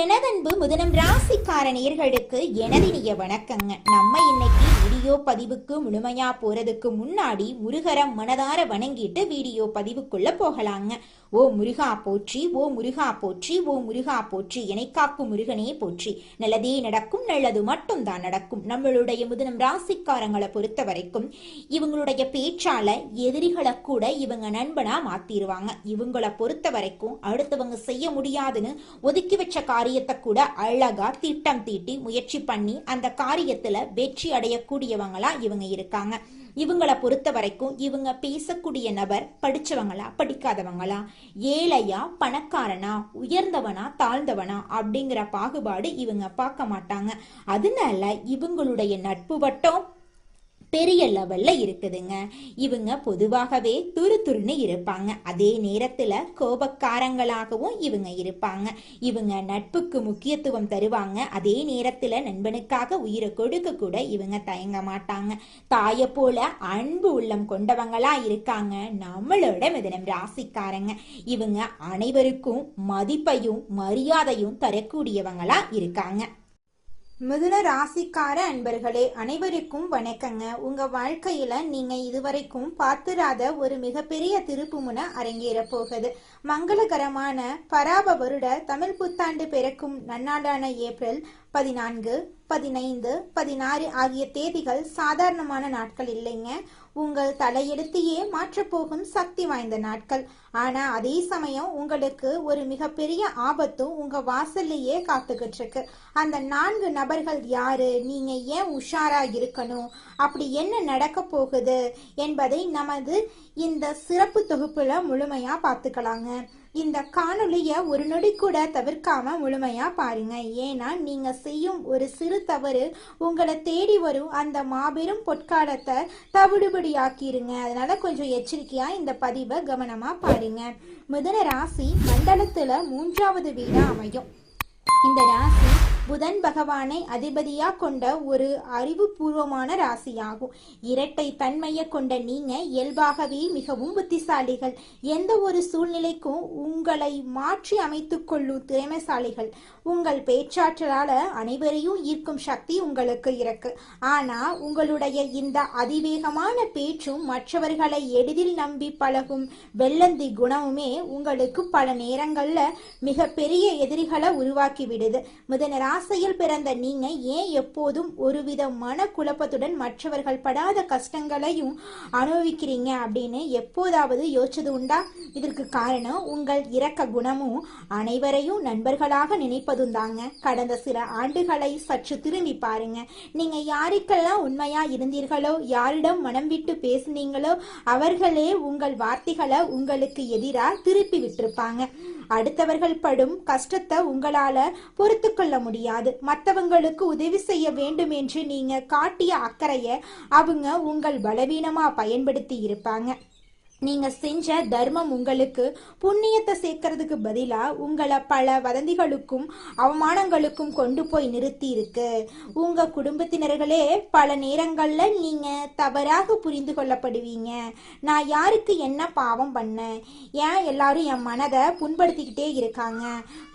எனதன்பு முதனம் ராசிக்கார நேயர்களுக்கு எனதினிய வணக்கங்க. நம்ம இன்னைக்கு வீடியோ பதிவுக்கு முழுமையா போறதுக்கு முன்னாடி முருகரை மனதார வணங்கிட்டு வீடியோ பதிவுக்குள்ள போகலாங்க. ஓ முருகா போற்றி, ஓ முருகா போற்றி, ஓ முருகா போற்றி, எனைக்காக்கும் முருகனே போற்றி. நல்லதே நடக்கும், நல்லது மட்டும் தான் நடக்கும். நம்மளுடைய முதனம் ராசிக்காரங்களை பொறுத்த வரைக்கும் இவங்களுடைய பேச்சால எதிரிகளை கூட இவங்க நண்பனா மாத்திருவாங்க. இவங்களை பொறுத்த வரைக்கும் அடுத்தவங்க செய்ய முடியாதுன்னு ஒதுக்கி வச்ச காரியத்தை கூட அழகா திட்டம் தீட்டி முயற்சி பண்ணி அந்த காரியத்துல வெற்றி அடையக்கூடியவங்களா இவங்க இருக்காங்க. இவங்களை பொறுத்த வரைக்கும் இவங்க பேசக்கூடிய நபர் படிச்சவங்களா படிக்காதவங்களா, ஏழையா பணக்காரனா, உயர்ந்தவனா தாழ்ந்தவனா அப்படிங்கிற பாகுபாடு இவங்க பார்க்க மாட்டாங்க. அதனால இவங்களுடைய நட்பு வட்டம் பெரிய லெவல்ல இருக்குதுங்க. இவங்க பொதுவாகவே துருதுருன்னு இருப்பாங்க. அதே நேரத்துல கோபக்காரங்களாகவும் இவங்க இருப்பாங்க. இவங்க நட்புக்கு முக்கியத்துவம் தருவாங்க. அதே நேரத்துல நண்பனுக்காக உயிரை கொடுக்க கூட இவங்க தயங்க மாட்டாங்க. தாயை போல அன்பு உள்ளம் கொண்டவங்களா இருக்காங்க நம்மளோட மிதுனம் ராசிக்காரங்க. இவங்க அனைவருக்கும் மதிப்பையும் மரியாதையும் தரக்கூடியவங்களா இருக்காங்க. மிதுன ராசிக்கார அன்பர்களே அனைவருக்கும் வணக்கங்க. உங்க வாழ்க்கையில நீங்க இதுவரைக்கும் பார்த்திராத ஒரு மிகப்பெரிய திருப்புமுனை அரங்கேற போகுது. மங்களகரமான பராப வருட தமிழ் புத்தாண்டு பிறக்கும் நன்னாளான ஏப்ரல் 14, 15, 16 ஆகிய தேதிகள் சாதாரணமான நாட்கள் இல்லைங்க. உங்கள் தலையெழுத்தையே மாற்றப்போகும் சக்தி வாய்ந்த நாட்கள். ஆனா அதே சமயம் உங்களுக்கு ஒரு மிகப்பெரிய ஆபத்தும் உங்க வாசல்லையே காத்துக்கிட்டு இருக்கு. அந்த 4 நபர்கள் யாரு, நீங்க ஏன் உஷாரா இருக்கணும், அப்படி என்ன நடக்க போகுது என்பதை நமது இந்த சிறப்பு தொகுப்புல முழுமையா பார்த்துக்கலாங்க. இந்த காணொலிய ஒரு நொடி கூட தவிர்க்காம முழுமையா பாருங்க. ஏன்னா நீங்க செய்யும் ஒரு சிறு தவறு உங்களை தேடி வரும் அந்த மாபெரும் பொற்காலத்தை தவிடுபடியாக்கிருங்க. அதனால கொஞ்சம் எச்சரிக்கையா இந்த பதிவை கவனமா பாருங்க. மிதுன ராசி மண்டலத்துல 3வது வீடா அமையும். இந்த ராசி புதன் பகவானை அதிபதியா கொண்ட ஒரு அறிவுபூர்வமான ராசியாகும். இரட்டை தன்மையை கொண்ட நீங்க இயல்பாகவே மிகவும் புத்திசாலிகள். எந்த ஒரு சூழ்நிலைக்கும் உங்களை மாற்றி அமைத்துக் கொள்ளும் திறமைசாலிகள். உங்கள் பேச்சாற்றலால அனைவரையும் ஈர்க்கும் சக்தி உங்களுக்கு இருக்கு. ஆனா உங்களுடைய இந்த அதிவேகமான பேச்சும் மற்றவர்களை எளிதில் நம்பி பழகும் வெள்ளந்தி குணமுமே உங்களுக்கு பல நேரங்கள்ல மிக பெரிய எதிரிகளை உருவாக்கி விடுது. மிதுன ராசியில் பிறந்த நீங்க ஏன் எப்போதும் ஒருவித மன குழப்பத்துடன் மற்றவர்கள் படாத கஷ்டங்களையும் அனுபவிக்கிறீங்க அப்படின்னு எப்போதாவது யோசிச்சது உண்டா? இதற்கு காரணம் உங்கள் இரக்க குணமும் அனைவரையும் நண்பர்களாக நினைப்பதும் தாங்க. கடந்த சில ஆண்டுகளை சற்று திரும்பி பாருங்க. நீங்க யாருக்கெல்லாம் உண்மையா இருந்தீர்களோ, யாரிடம் மனம் விட்டு பேசுனீங்களோ அவர்களே உங்கள் வார்த்தைகளை உங்களுக்கு எதிராக திருப்பி விட்டிருப்பாங்க. அடுத்தவர்கள் படும் கஷ்டத்தை உங்களால பொறுத்து கொள்ள முடியாது. மற்றவங்களுக்கு உதவி செய்ய வேண்டும் என்று நீங்க காட்டிய அக்கறையை அவங்க உங்கள் பலவீனமா பயன்படுத்தி இருப்பாங்க. நீங்க செஞ்ச தர்மம் உங்களுக்கு புண்ணியத்தை சேர்க்கறதுக்கு பதிலா உங்களை பல வதந்திகளுக்கும் அவமானங்களுக்கும் கொண்டு போய் நிறுத்தி இருக்கு. உங்க குடும்பத்தினர்களே பல நேரங்கள்ல நீங்க தவறாக புரிந்து கொள்ளப்படுவீங்க. நான் யாருக்கு என்ன பாவம் பண்ணேன், ஏன் எல்லாரும் என் மனதை புண்படுத்திக்கிட்டே இருக்காங்க,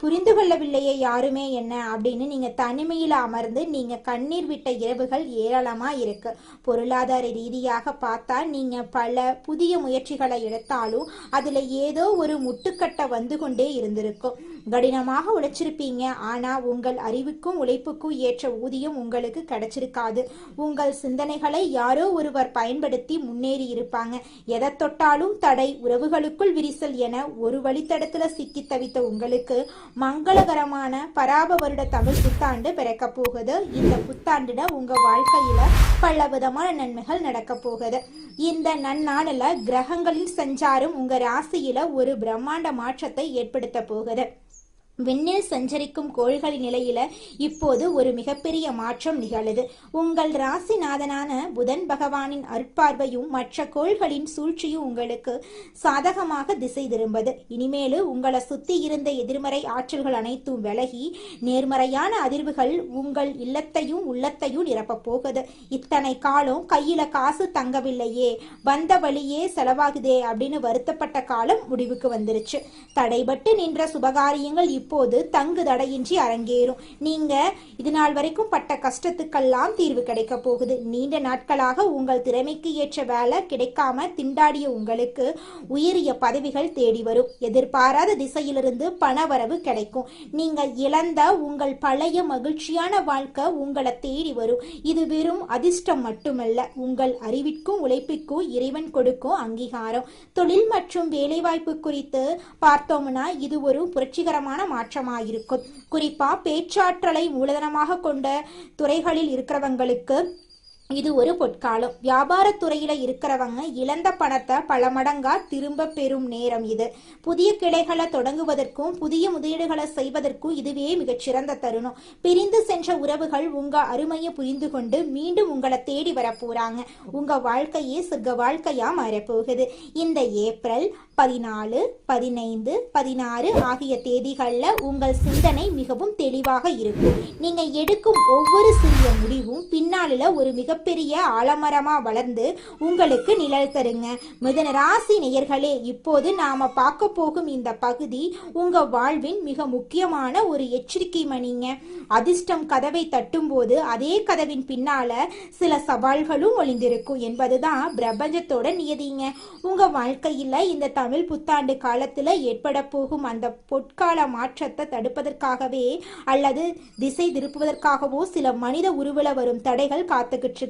புரிந்து கொள்ளவில்லையே யாருமே என்ன அப்படின்னு நீங்க தனிமையில அமர்ந்து நீங்க கண்ணீர் விட்ட இரவுகள் ஏராளமா இருக்கு. பொருளாதார ரீதியாக பார்த்தா நீங்க பல புதிய முயற்சிகளை எடுத்தாலும் அதுல ஏதோ ஒரு முட்டுக்கட்டை வந்து கொண்டே இருந்திருக்கும். கடினமாக உழைச்சிருப்பீங்க. ஆனா உங்கள் அறிவுக்கும் உழைப்புக்கும் ஏற்ற ஊதியம் உங்களுக்கு கிடைச்சிருக்காது. உங்கள் சிந்தனைகளை யாரோ ஒருவர் பயன்படுத்தி முன்னேறி இருப்பாங்க. எதை தொட்டாலும் தடை, உறவுகளுக்குள் விரிசல் என ஒரு வழித்தடத்துல சிக்கி தவித்த உங்களுக்கு மங்களகரமான பராப வருட தமிழ் புத்தாண்டு பிறக்க போகுது. இந்த புத்தாண்டுல உங்க வாழ்க்கையில பல விதமான நன்மைகள் நடக்க போகுது. இந்த நன்னாளில் கிரகங்களின் சஞ்சாரம் உங்க ராசியில ஒரு பிரம்மாண்ட மாற்றத்தை ஏற்படுத்த போகுது. விண்ணில் சஞ்சரிக்கும் கோள்களின் நிலையில இப்போது ஒரு மிகப்பெரிய மாற்றம் நிகழுது. உங்கள் ராசிநாதனான புதன் பகவானின் அற்பார்வையும் மற்ற கோள்களின் சூழ்ச்சியும் உங்களுக்கு சாதகமாக திசை திரும்புது. இனிமேலு உங்களை சுத்தி இருந்த எதிர்மறை ஆற்றல்கள் அனைத்தும் விலகி நேர்மறையான அதிர்வுகள் உங்கள் இல்லத்தையும் உள்ளத்தையும் நிரப்ப போகுது. இத்தனை காலம் கையில காசு தங்கவில்லையே, வந்த வழியே செலவாகுதே அப்படின்னு வருத்தப்பட்ட காலம் முடிவுக்கு வந்துருச்சு. தடைபட்டு நின்ற சுபகாரியங்கள் இப்போது தங்கு தடையின்றி அரங்கேறும். நீங்க இது நாள் வரைக்கும் பட்ட கஷ்டத்துக்கெல்லாம் தீர்வு கிடைக்க போகுது. நீண்ட நாட்களாக உங்கள் திறமைக்கு ஏற்ற வேலை கிடைக்காம திண்டாடிய உங்களுக்கு உயரிய பதவிகள் தேடி வரும். எதிர்பாராத திசையிலிருந்து பணவரவு கிடைக்கும். நீங்க இழந்த உங்கள் பழைய மகிழ்ச்சியான வாழ்க்கை உங்களை தேடி வரும். இது வெறும் அதிர்ஷ்டம் மட்டுமல்ல, உங்கள் அறிவிற்கும் உழைப்பிற்கும் இறைவன் கொடுக்கும் அங்கீகாரம். தொழில் மற்றும் வேலைவாய்ப்பு குறித்து பார்த்தோம்னா இது ஒரு புரட்சிகரமான மாற்றமாயிருக்கும். குறிப்பா பேச்சாற்றலை மூலதனமாக கொண்ட துறைகளில் இருக்கிறவங்களுக்கு இது ஒரு பொற்காலம். வியாபாரத்துறையில இருக்கிறவங்க இழந்த பணத்தை பல மடங்கா திரும்ப பெறும் நேரம் இது. புதிய கிளைகளை தொடங்குவதற்கும் புதிய முதலீடுகளை செய்வதற்கும் இதுவே மிகச்சிறந்த தருணம். பிரிந்து சென்ற உறவுகள் உங்க அருமையை புரிந்து கொண்டு மீண்டும் உங்களை தேடி வர போறாங்க. உங்க வாழ்க்கையே சொர்க்க வாழ்க்கையா மாறப்போகுது. இந்த ஏப்ரல் 14, 15, 16 ஆகிய தேதிகளில் உங்கள் சிந்தனை மிகவும் தெளிவாக இருக்கும். நீங்க எடுக்கும் ஒவ்வொரு சிறிய முடிவும் பின்னாளில் ஒரு மிகப்பெரிய ஆலமரமா வளர்ந்து உங்களுக்கு நிழல் தருங்க. மிதுன ராசி நேயர்களே, இப்போது நாம பார்க்க போகும் இந்த பகுதி உங்க வாழ்வின் மிக முக்கியமான ஒரு எச்சரிக்கை மணிங்க. அதிர்ஷ்டம் கதவை தட்டும் போது அதே கதவின் பின்னால சில சவால்களும் ஒளிந்திருக்கும் என்பதுதான் பிரபஞ்சத்தோட நியதிங்க. உங்க வாழ்க்கையில இந்த தமிழ் புத்தாண்டு காலத்துல ஏற்பட போகும் அந்த பொற்கால மாற்றத்தை தடுப்பதற்காகவே அல்லது திசை திருப்புவதற்காகவோ சில மனித உருவல வரும் தடைகள் காத்துக்கிட்டு இருக்கு.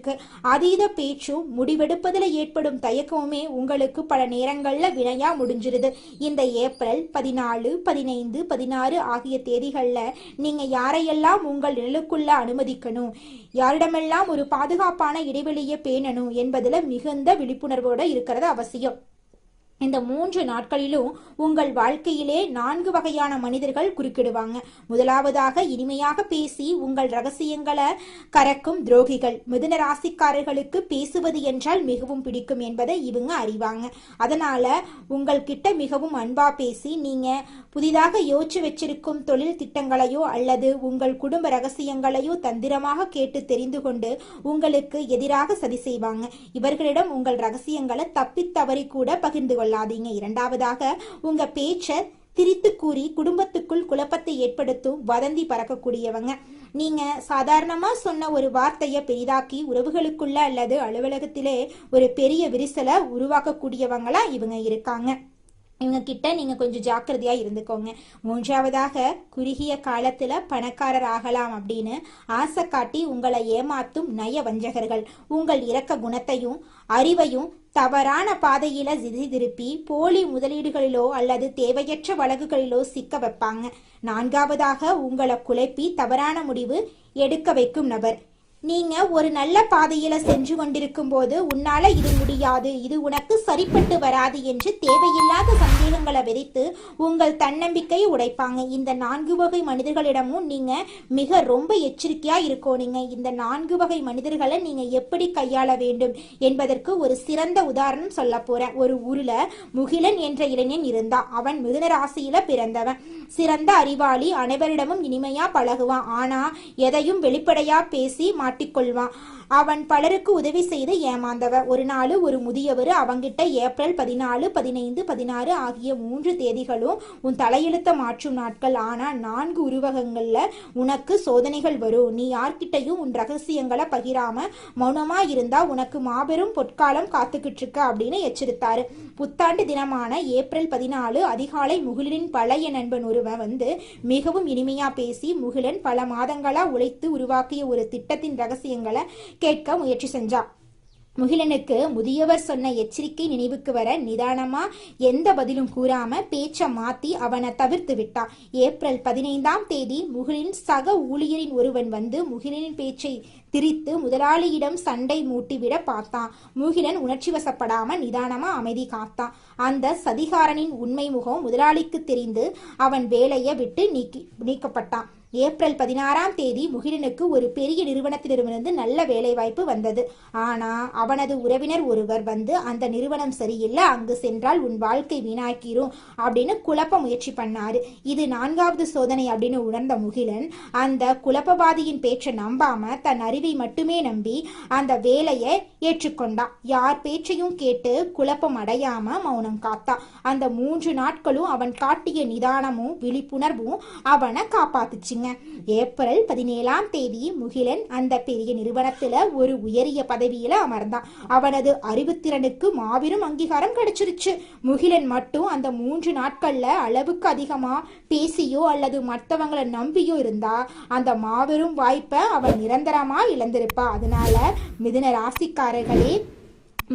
அதீத பேச்சும் முடிவெடுப்பதில் ஏற்படும் தயக்கமுமே உங்களுக்கு பல நேரங்கள்ல வினையா முடிஞ்சிருது. இந்த ஏப்ரல் 14, 15, 16 ஆகிய தேதிகள்ல நீங்க யாரையெல்லாம் உங்கள் நிழலுக்குள்ள அனுமதிக்கணும், யாரிடமெல்லாம் ஒரு பாதுகாப்பான இடைவெளியை பேணணும் என்பதுல மிகுந்த விழிப்புணர்வோட இருக்கிறது அவசியம். இந்த 3 நாட்களிலும் உங்கள் வாழ்க்கையிலே 4 வகையான மனிதர்கள் குறுக்கிடுவாங்க. முதலாவதாக இனிமையாக பேசி உங்கள் ரகசியங்களை கறக்கும் துரோகிகள். மிதுன ராசிக்காரர்களுக்கு பேசுவது என்றால் மிகவும் பிடிக்கும் என்பதை இவங்க அறிவாங்க. அதனால உங்கள்கிட்ட மிகவும் அன்பா பேசி நீங்க புதிதாக யோசிச்சு வச்சிருக்கும் தொழில் திட்டங்களையோ அல்லது உங்கள் குடும்ப ரகசியங்களையோ தந்திரமாக கேட்டு தெரிந்து கொண்டு உங்களுக்கு எதிராக சதி செய்வாங்க. இவர்களிடம் உங்கள் ரகசியங்களை தப்பித்தவறி கூட பகிர்ந்து கொள்ள. இரண்டாவதாக உங்க பேச்ச திரித்து கூறி குடும்பத்துக்குள் குழப்பத்தை ஏற்படுத்தும் வதந்தி பறக்கக்கூடியவங்க. நீங்க சாதாரணமா சொன்ன ஒரு வார்த்தையை பெரிதாக்கி உறவுகளுக்குள்ள அல்லது அலுவலகத்திலே ஒரு பெரிய விரிசலை உருவாக்கக்கூடியவங்களா இவங்க இருக்காங்க. இவங்க கிட்ட நீங்க கொஞ்சம் ஜாக்கிரதையா இருந்துக்கோங்க. மூன்றாவதாக குறுகிய காலத்துல பணக்காரர் ஆகலாம் அப்படின்னு ஆசை காட்டி உங்களை ஏமாத்தும் நய வஞ்சகர்கள். உங்கள் இரக்க குணத்தையும் அறிவையும் தவறான பாதையில திசை திருப்பி போலி முதலீடுகளிலோ அல்லது தேவையற்ற வழக்குகளிலோ சிக்க வைப்பாங்க. நான்காவதாக உங்களை குழப்பி தவறான முடிவு எடுக்க வைக்கும் நபர். நீங்க ஒரு நல்ல பாதையில சென்று கொண்டிருக்கும் போது உன்னால இது முடியாது, இது உனக்கு சரிப்பட்டு வராது என்று தேவையில்லாத சந்தேகங்களை விதைத்து உங்கள் தன்னம்பிக்கையை உடைப்பாங்க. இந்த 4 வகை மனிதர்களிடமும் நீங்க மிக ரொம்ப எச்சரிக்கையா இருக்கோனீங்க. இந்த 4 வகை மனிதர்களை நீங்க எப்படி கையாள வேண்டும் என்பதற்கு ஒரு சிறந்த உதாரணம் சொல்ல போறேன். ஒரு ஊர்ல முகிலன் என்ற இளைஞன் இருந்தான். அவன் மிதுன ராசியில பிறந்தவன். சிறந்த அறிவாளி, அனைவரிடமும் இனிமையா பழகுவான். ஆனா எதையும் வெளிப்படையா பேசி மாட்டிக்கொள்வான். அவன் பலருக்கு உதவி செய்து ஏமாந்தவன். ஒரு நாள் ஒரு முதியவர் அவங்கிட்ட ஏப்ரல் 14, 15, 16 ஆகிய 3 தேதிகளும் உன் தலையெழுத்த மாற்றும் நாட்கள். ஆனா 4 உருவகங்கள்ல உனக்கு சோதனைகள் வரும். நீ யார்கிட்டையும் உன் ரகசியங்களை பகிராம மௌனமா இருந்தா உனக்கு மாபெரும் பொற்காலம் காத்துக்கிட்டு இருக்க அப்படின்னு எச்சரித்தாரு. புத்தாண்டு தினமான ஏப்ரல் 14 அதிகாலை முகிலனின் பழைய நண்பன் ஒருவன் வந்து மிகவும் இனிமையா பேசி முகிலன் பல மாதங்களா உழைத்து உருவாக்கிய ஒரு திட்டத்தின் ரகசியங்களை கேட்க முயற்சி செஞ்சா. முகிலனுக்கு முதியவர் சொன்ன எச்சரிக்கை நினைவுக்கு வர நிதானமா எந்த பதிலும் கூறாம பேச்ச மாத்தி அவனை தவிர்த்து விட்டான். ஏப்ரல் 15ஆம் தேதி முகிலின் சக ஊழியரின் ஒருவன் வந்து முகிலனின் பேச்சை திரித்து முதலாளியிடம் சண்டை மூட்டிவிட பார்த்தான். முகிலன் உணர்ச்சி வசப்படாம நிதானமா அமைதி காத்தான். அந்த சதிகாரனின் உண்மை முகம் முதலாளிக்கு தெரிந்து அவன் வேலையை விட்டு நீக்கப்பட்டான். ஏப்ரல் 16ஆம் தேதி முகிலனுக்கு ஒரு பெரிய நிறுவனத்திலிருந்து நல்ல வேலை வாய்ப்பு வந்தது. ஆனா அவனது உறவினர் ஒருவர் வந்து அந்த நிறுவனம் சரியில்லை, அங்கு சென்றால் உன் வாழ்க்கை வீணாக்கிரும் அப்படின்னு குழப்ப முயற்சி பண்ணாரு. இது 4வது சோதனை அப்படின்னு உணர்ந்த முகிலன் அந்த குழப்பவாதியின் பேச்சை நம்பாம தன் அறிவு அறிவை மட்டுமே நம்பி அந்த வேலையை ஏற்றுக்கொண்டா. யார் பேச்சையும் கேட்டு குழப்பம் அடையாம மௌனம் காத்தா. அந்த 3 நாட்களும் அவன் காட்டிய நிதானமும் விழிப்புணர்வும் அவனை காப்பாத்துச்சுங்க. ஏப்ரல் 17ஆம் தேதி முகிலன் அந்த பெரிய நிறுவனத்துல ஒரு உயரிய பதவியில அமர்ந்தான். அவனது அறிவுத்திறனுக்கு மாபெரும் அங்கீகாரம் கிடைச்சிருச்சு. முகிலன் மட்டும் அந்த 3 நாட்கள்ல அளவுக்கு அதிகமா பேசியோ அல்லது மற்றவங்களை நம்பியோ இருந்தா அந்த மாபெரும் வாய்ப்பை அவன் நிரந்தரமா இழந்திருப்பா. அதனால மிதுன ராசிக்காரர்களே,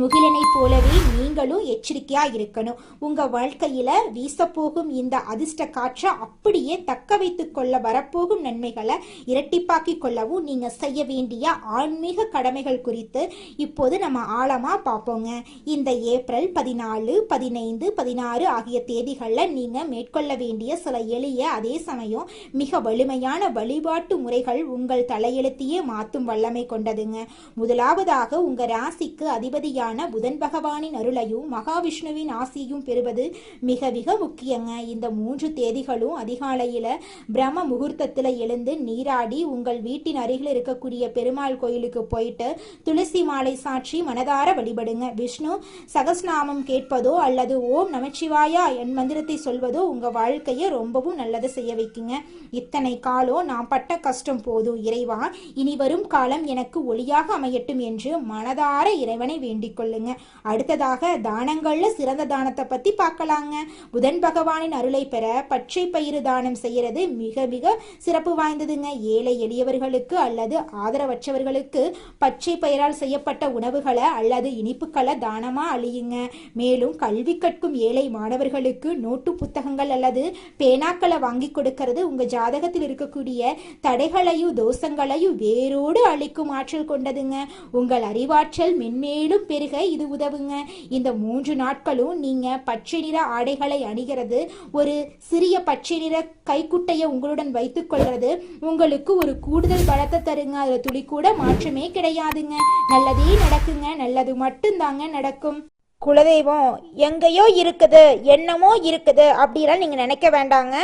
முகிலனை போலவே நீங்களும் எச்சரிக்கையா இருக்கணும். உங்க வாழ்க்கையில வீசப்போகும் இந்த அதிர்ஷ்ட காற்றை அப்படியே தக்க வைத்துக் கொள்ள வரப்போகும் நன்மைகளை இரட்டிப்பாக்கி கொள்ளவும் நீங்க செய்ய வேண்டிய ஆன்மீக கடமைகள் குறித்து இப்போது நம்ம ஆழமா பார்ப்போங்க. இந்த ஏப்ரல் 14, 15, 16 ஆகிய தேதிகளில் நீங்க மேற்கொள்ள வேண்டிய சில எளிய அதே சமயம் மிக வலிமையான வழிபாட்டு முறைகள் உங்கள் தலையெழுத்தையே மாற்றும் வல்லமை கொண்டதுங்க. முதலாவதாக உங்க ராசிக்கு அதிபதியான புதன் பகவானின் அருளையும் மகாவிஷ்ணுவின் ஆசியும் பெறுவது மிக மிக முக்கியங்க. இந்த 3 தேதிகளும் அதிகாலையில பிரம்ம முகூர்த்தத்துல எழுந்து நீராடி உங்கள் வீட்டின் அருகில் இருக்கக்கூடிய பெருமாள் கோயிலுக்கு போயிட்டு துளசி மாலை சாற்றி மனதார வழிபடுங்க. விஷ்ணு சகஸ்நாமம் கேட்பதோ அல்லது ஓம் நமச்சிவாயா என் மந்திரத்தை சொல்வதோ உங்க வாழ்க்கையை ரொம்பவும் நல்லது செய்ய வைக்குங்க. இத்தனை காலம் நான் பட்ட கஷ்டம் போதும் இறைவா, இனி வரும் காலம் எனக்கு ஒளியாக அமையட்டும் என்று மனதார இறைவனை வேண்டிக் கொள்ளுங்க. அடுத்ததாக தானங்கள்ல சிறந்த தானத்தை பத்தி பார்க்கலாங்க. புதன் பகவானின் அருளை பெற பச்சை பயிறு தானம் செய்யறது மிக மிக சிறப்பு வாய்ந்ததுங்க. ஏழை எளியவர்களுக்கு அல்லது ஆதரவற்றவர்களுக்கு பச்சை பயிரால் செய்யப்பட்ட உணவுகளை அல்லது இனிப்புகளை தானமா அழியுங்க. மேலும் கல்வி கற்கும் ஏழை மாணவர்களுக்கு நோட்டு புத்தகங்கள் அல்லது பேனாக்களை வாங்கி கொடுக்கிறது உங்க ஜாதகத்தில் இருக்கக்கூடிய தடைகளையும் தோஷங்களையும் வேரோடு அழிக்கும் ஆற்றல் கொண்டதுங்க. உங்கள் அறிவாற்றல் மென்மேலும் பெருக இது உதவுங்க. இந்த 3 நாட்களும் நீங்க பச்சை நிற ஆடைகளை அணிகிறது, ஒரு சிறிய பச்சை நிற கைக்குட்டையை உங்களுடன் வைத்துக் கொள்றது உங்களுக்கு ஒரு கூடுதல் பலத்தை தருங்க. அதுல துளி கூட மாற்றமே கிடையாதுங்க. நல்லதே நடக்குங்க. நல்லது மட்டும்தாங்க நடக்கும். குலதெய்வம் எங்கேயோ இருக்குது, என்னமோ இருக்குது அப்படிலாம் நீங்க நினைக்க வேண்டாங்க.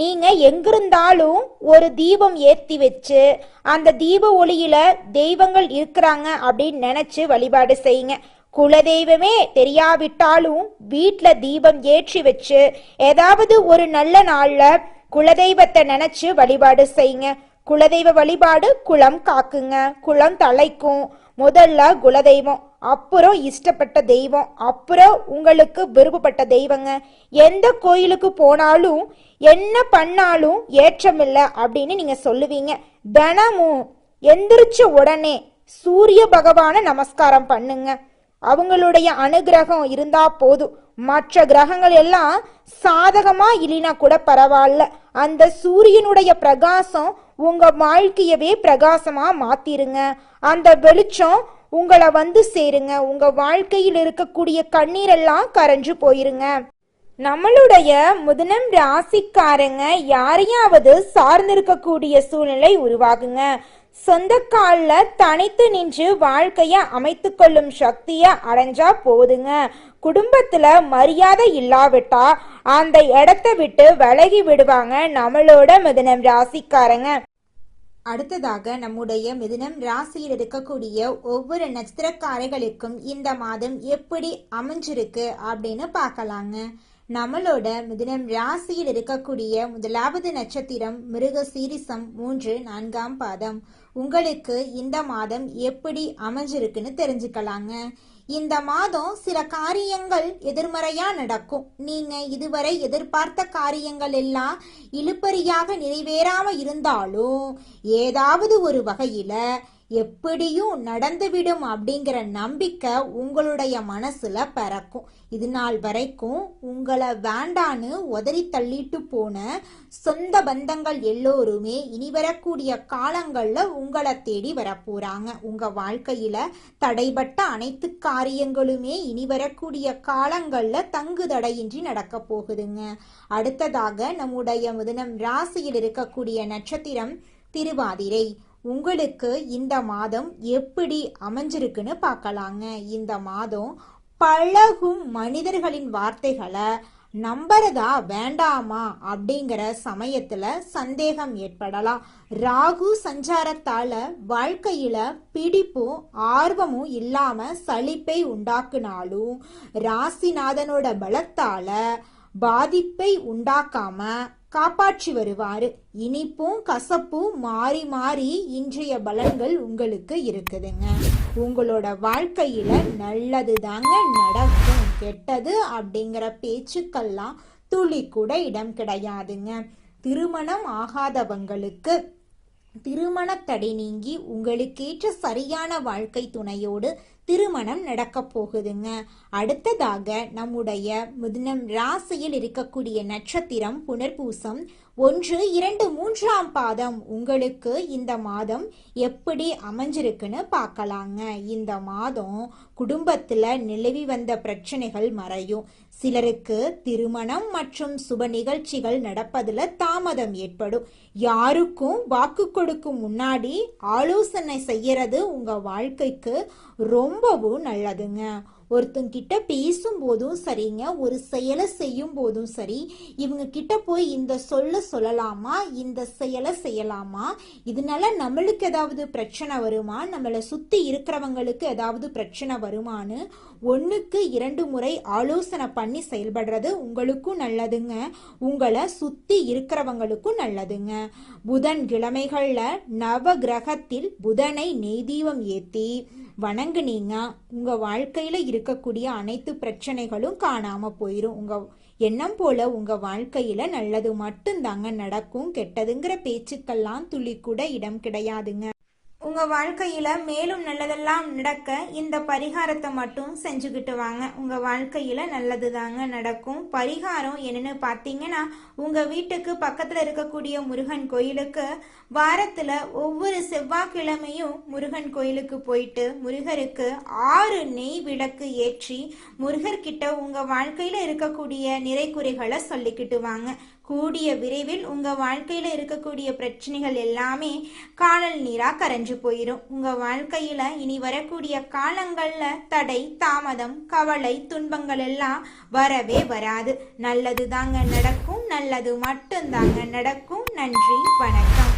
நீங்க எங்கிருந்தாலும் ஒரு தீபம் ஏற்றி வச்சு அந்த தீப ஒளியில தெய்வங்கள் இருக்கிறாங்க அப்படின்னு நினைச்சு வழிபாடு செய்யுங்க. குலதெய்வமே தெரியாவிட்டாலும் வீட்டுல தீபம் ஏற்றி வச்சு ஏதாவது ஒரு நல்ல நாள்ல குலதெய்வத்தை நினைச்சு வழிபாடு செய்யுங்க. குலதெய்வ வழிபாடு குலம் காக்குங்க, குலம் தலைக்கும். முதல்ல குலதெய்வம், அப்புறம் இஷ்டப்பட்ட தெய்வம், அப்புறம் உங்களுக்கு விருப்பப்பட்ட தெய்வங்க. எந்த கோயிலுக்கு போனாலும் என்ன பண்ணாலும் ஏற்றமில்லை அப்படின்னு நீங்க சொல்லுவீங்க. தினமும் எந்திரிச்ச உடனே சூரிய பகவான நமஸ்காரம் பண்ணுங்க. அவங்களுடைய அனுகிரகம் இருந்தா போதும். மற்ற கிரகங்கள் எல்லாம் சாதகமா இல்லைனா கூட பரவாயில்ல, அந்த சூரியனுடைய பிரகாசம் உங்க வாழ்க்கையவே பிரகாசமா மாத்திருங்க. அந்த வெளிச்சம் உங்களை வந்து சேருங்க. உங்க வாழ்க்கையில் இருக்கக்கூடிய கண்ணீரெல்லாம் கரைஞ்சு போயிருங்க. நம்மளுடைய மிதுனம் ராசிக்காரங்க யாரையாவது சார்ந்திருக்கக்கூடிய சூழ்நிலை உருவாகுங்க. சொந்த கால்ல தனித்து நின்று வாழ்க்கைய அமைத்து கொள்ளும் சக்திய அடைஞ்சா போதுங்க. குடும்பத்துல மரியாதை இல்லாவிட்டா அந்த இடத்தை விட்டு விலகி விடுவாங்க நம்மளோட மிதுனம் ராசிக்காரங்க. அடுத்ததாக நம்முடைய மிதுனம் ராசியில் இருக்கக்கூடிய ஒவ்வொரு நட்சத்திரக்காரர்களுக்கும் இந்த மாதம் எப்படி அமைஞ்சிருக்கு அப்படின்னு பார்க்கலாங்க. நம்மளோட மிதுனம் ராசியில் இருக்கக்கூடிய முதலாவது நட்சத்திரம் மிருக சீரிசம் 3, 4ஆம் பாதம். உங்களுக்கு இந்த மாதம் எப்படி அமைஞ்சிருக்குன்னு தெரிஞ்சுக்கலாங்க. இந்த மாதம் சில காரியங்கள் எதிர்மறையா நடக்கும். நீங்க இதுவரை எதிர்பார்த்த காரியங்கள் எல்லாம் இழுபறியாக நிறைவேறாம இருந்தாலும் ஏதாவது ஒரு வகையில எப்படியும் நடந்துவிடும் அப்படிங்கிற நம்பிக்கை உங்களுடைய மனசுல பிறக்கும். இது நாள் வரைக்கும் உங்களை வேண்டான்னு உதறி தள்ளிட்டு போன சொந்த பந்தங்கள் எல்லோருமே இனி வரக்கூடிய காலங்கள்ல உங்களை தேடி வரப்போறாங்க. உங்க வாழ்க்கையில தடைபட்ட அனைத்து காரியங்களுமே இனி வரக்கூடிய காலங்கள்ல தங்கு தடையின்றி நடக்க போகுதுங்க. அடுத்ததாக நம்முடைய மிதுனம் ராசியில் இருக்கக்கூடிய நட்சத்திரம் திருவாதிரை. உங்களுக்கு இந்த மாதம் எப்படி அமைஞ்சிருக்குன்னு பார்க்கலாங்க. இந்த மாதம் பழகும் மனிதர்களின் வார்த்தைகளை நம்புறதா வேண்டாமா அப்படிங்கிற சமயத்துல சந்தேகம் ஏற்படலாம். ராகு சஞ்சாரத்தால வாழ்க்கையில பிடிப்பும் ஆர்வமும் இல்லாம சலிப்பை உண்டாக்குனாலும் ராசிநாதனோட பலத்தால பாதிப்பை உண்டாக்காம காப்பாற்றி வருவாரு. இனிப்பும் கசப்பும் மாறி மாறி இன்றைய பலன்கள் உங்களுக்கு இருக்குதுங்க. உங்களோட வாழ்க்கையில நல்லது தாங்க நடக்கும், கெட்டது அப்படிங்கிற பேச்சுக்கெல்லாம் துளி கூட இடம் கிடையாதுங்க. திருமணம் ஆகாதவங்களுக்கு திருமண தடை நீங்கி உங்களுக்கேற்ற சரியான வாழ்க்கை துணையோடு திருமணம் நடக்க போகுதுங்க. அடுத்ததாக நம்முடைய மிதுனம் ராசியில் இருக்கக்கூடிய நட்சத்திரம் புனர்பூசம் 1, 2, 3ஆம் பாதம். உங்களுக்கு இந்த மாதம் எப்படி அமைஞ்சிருக்குன்னு பார்க்கலாங்க. இந்த மாதம் குடும்பத்துல நிலவி வந்த பிரச்சனைகள் மறையும். சிலருக்கு திருமணம் மற்றும் சுப நிகழ்ச்சிகள் நடப்பதுல தாமதம் ஏற்படும். யாருக்கும் வாக்கு கொடுக்கும் முன்னாடி ஆலோசனை செய்யறது உங்க வாழ்க்கைக்கு ரொம்பவும் நல்லதுங்க. ஒருத்தங்கிட்ட பேசும் போதும் சரிங்க, ஒரு செயலை செய்யும் போதும் சரி, இவங்க கிட்ட போய் இந்த சொல்லலாமா, இந்த செயலை செய்யலாமா, இதனால நம்மளுக்கு ஏதாவது பிரச்சனை வருமா, நம்மளை சுத்தி இருக்கிறவங்களுக்கு ஏதாவது பிரச்சனை வருமானு 1க்கு 2 முறை ஆலோசனை பண்ணி செயல்படுறது உங்களுக்கும் நல்லதுங்க, உங்களை சுத்தி இருக்கிறவங்களுக்கும் நல்லதுங்க. புதன் கிழமைகள்ல நவ கிரகத்தில் புதனை நெய்தீபம் ஏத்தி வணங்குனீங்க, உங்க வாழ்க்கையில இருக்கக்கூடிய அனைத்து பிரச்சனைகளும் காணாம போயிரும். உங்க எண்ணம் போல உங்க வாழ்க்கையில நல்லது மட்டும்தாங்க நடக்கும், கெட்டதுங்கிற பேச்சுக்கெல்லாம் துளி கூட இடம் கிடையாதுங்க. உங்க வாழ்க்கையில மேலும் நல்லதெல்லாம் நடக்க இந்த பரிகாரத்தை மட்டும் செஞ்சுக்கிட்டு வாங்க. உங்க வாழ்க்கையில நல்லது தாங்க நடக்கும். பரிகாரம் என்னன்னு பார்த்தீங்கன்னா, உங்க வீட்டுக்கு பக்கத்துல இருக்கக்கூடிய முருகன் கோயிலுக்கு வாரத்துல ஒவ்வொரு செவ்வாய்க்கிழமையும் முருகன் கோயிலுக்கு போயிட்டு முருகருக்கு 6 நெய் விளக்கு ஏற்றி முருகர்கிட்ட உங்க வாழ்க்கையில இருக்கக்கூடிய நிறைக்குறைகளை சொல்லிக்கிட்டு வாங்க. கூடிய விரைவில் உங்க வாழ்க்கையில இருக்கக்கூடிய பிரச்சனைகள் எல்லாமே காணல் நீரா கரைஞ்சு போயிடும். உங்க வாழ்க்கையில இனி வரக்கூடிய காலங்கள்ல தடை, தாமதம், கவலை, துன்பங்கள் எல்லாம் வரவே வராது. நல்லது தாங்க நடக்கும், நல்லது மட்டும்தாங்க நடக்கும். நன்றி, வணக்கம்.